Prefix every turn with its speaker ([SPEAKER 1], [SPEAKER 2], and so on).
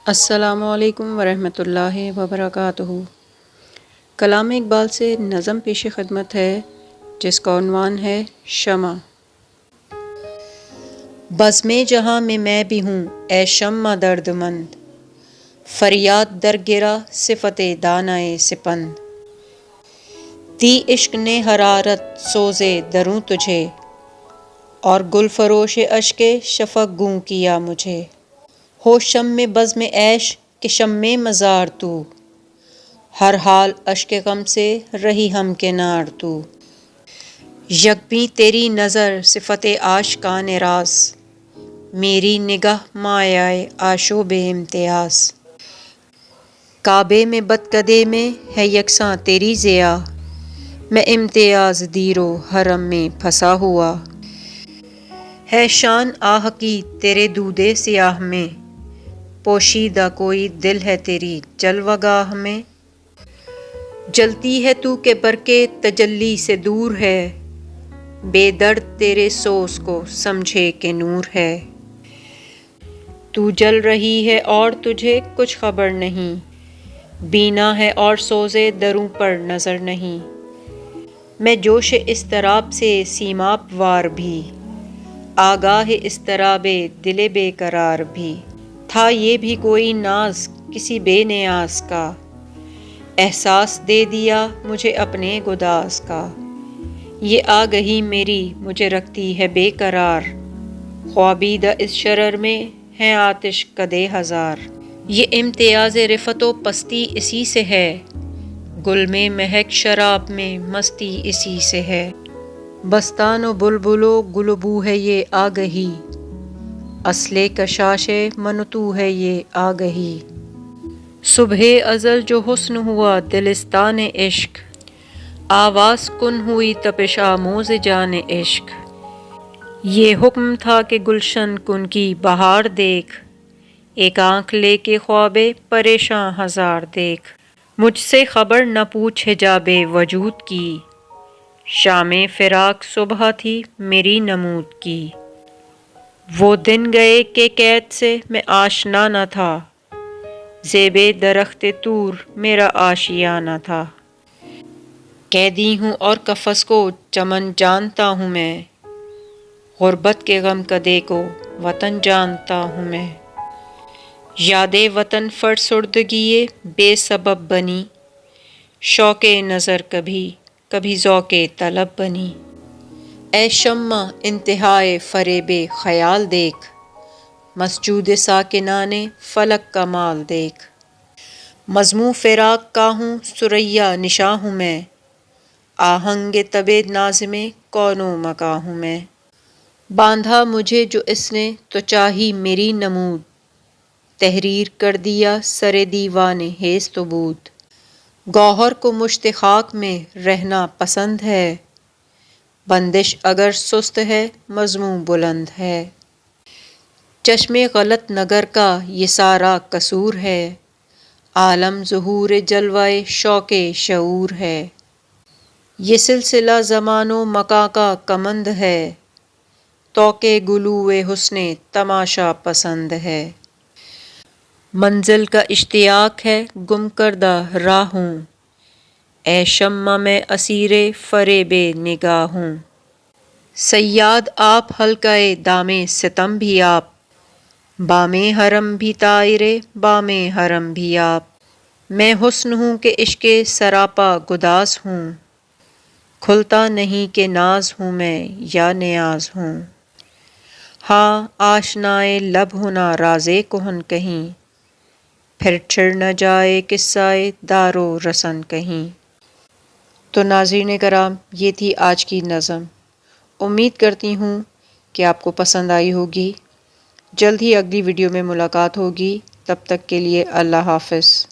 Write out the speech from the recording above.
[SPEAKER 1] السلام علیکم ورحمۃ اللہ وبرکاتہ۔ کلام اقبال سے نظم پیش خدمت ہے جس کا عنوان ہے شمع۔ بزم جہاں میں بھی ہوں اے شمع درد مند، فریاد در گرا صفت دانائے سپند۔ دی عشق نے حرارت سوزے دروں تجھے، اور گل فروش اشک شفق گوں کیا مجھے۔ ہو شمع بزم عیش کہ شمع مزار تو، ہر حال اشک غم سے رہی ہمکنار تو۔ یکبیں تیری نظر صفت آشکان راز، میری نگاہ مایۂ آشوب امتیاز۔ کعبے میں بتکدے میں ہے یکساں تیری ضیا، میں امتیاز دیر و حرم میں پھنسا ہوا۔ ہے شان آہ کی تیرے دودِ سیاہ میں، پوشیدہ کوئی دل ہے تیری جلوہ گاہ میں۔ جلتی ہے تو کہ برق تجلی سے دور ہے، بے درد تیرے سوز کو سمجھے کہ نور ہے۔ تو جل رہی ہے اور تجھے کچھ خبر نہیں، بینا ہے اور سوزے دروں پر نظر نہیں۔ میں جوش اضطراب سے سیماب وار بھی، آگاہ اضطراب دل بے قرار بھی۔ تھا یہ بھی کوئی ناز کسی بے نیاز کا، احساس دے دیا مجھے اپنے گداز کا۔ یہ آگہی میری مجھے رکھتی ہے بے قرار، خوابیدہ اس شرر میں ہے آتش قدِ ہزار۔ یہ امتیاز رفعت و پستی اسی سے ہے، گل میں مہک شراب میں مستی اسی سے ہے۔ بستان و بلبل و گل و بو ہے یہ آگہی، اصلِ کشاش منتو ہے یہ آگہی۔ صبح ازل جو حسن ہوا دلستان عشق، آواز کن ہوئی تپش آموز جان عشق۔ یہ حکم تھا کہ گلشن کن کی بہار دیکھ، ایک آنکھ لے کے خواب پریشاں ہزار دیکھ۔ مجھ سے خبر نہ پوچھ حجاب وجود کی، شام فراق صبح تھی میری نمود کی۔ وہ دن گئے کہ قید سے میں آشنا نہ تھا، زیبِ درخت طور میرا آشیانہ تھا۔ قیدی ہوں اور قفس کو چمن جانتا ہوں میں، غربت کے غم کدے کو وطن جانتا ہوں میں۔ یادِ وطن فرسردگی بے سبب بنی، شوق نظر کبھی کبھی ذوق طلب بنی۔ اے شمع انتہائے فریب خیال دیکھ، مسجود ساکنان فلک کا مال دیکھ۔ مذموم فراق کا ہوں ثریا نشاں ہوں میں، آہنگ تب ناظم کون و مکاں ہوں میں۔ باندھا مجھے جو اس نے تو چاہی میری نمود، تحریر کر دیا سر دیوان ہیست و بود۔ گوہر کو مشت خاک میں رہنا پسند ہے، بندش اگر سست ہے مضموں بلند ہے۔ چشم غلط نگر کا یہ سارا قصور ہے، عالم ظہور جلوہ شوق شعور ہے۔ یہ سلسلہ زمان و مکاں کا کمند ہے، طوق گلو حسن تماشا پسند ہے۔ منزل کا اشتیاق ہے گم کردہ راہ ہوں، اے شمع میں اسیر فریب نگاہ ہوں۔ صیاد آپ حلقہ دام ستم بھی آپ، بام حرم بھی طائر بام حرم بھی آپ۔ میں حسن ہوں کہ عشق سراپا گداز ہوں، کھلتا نہیں کہ ناز ہوں میں یا نیاز ہوں۔ ہاں آشنائے لب ہونا راز کہن کہیں، پھر چھڑ نہ جائے قصہ دار و رسن کہیں۔ تو ناظرین کرام، یہ تھی آج کی نظم۔ امید کرتی ہوں کہ آپ کو پسند آئی ہوگی۔ جلد ہی اگلی ویڈیو میں ملاقات ہوگی، تب تک کے لیے اللہ حافظ۔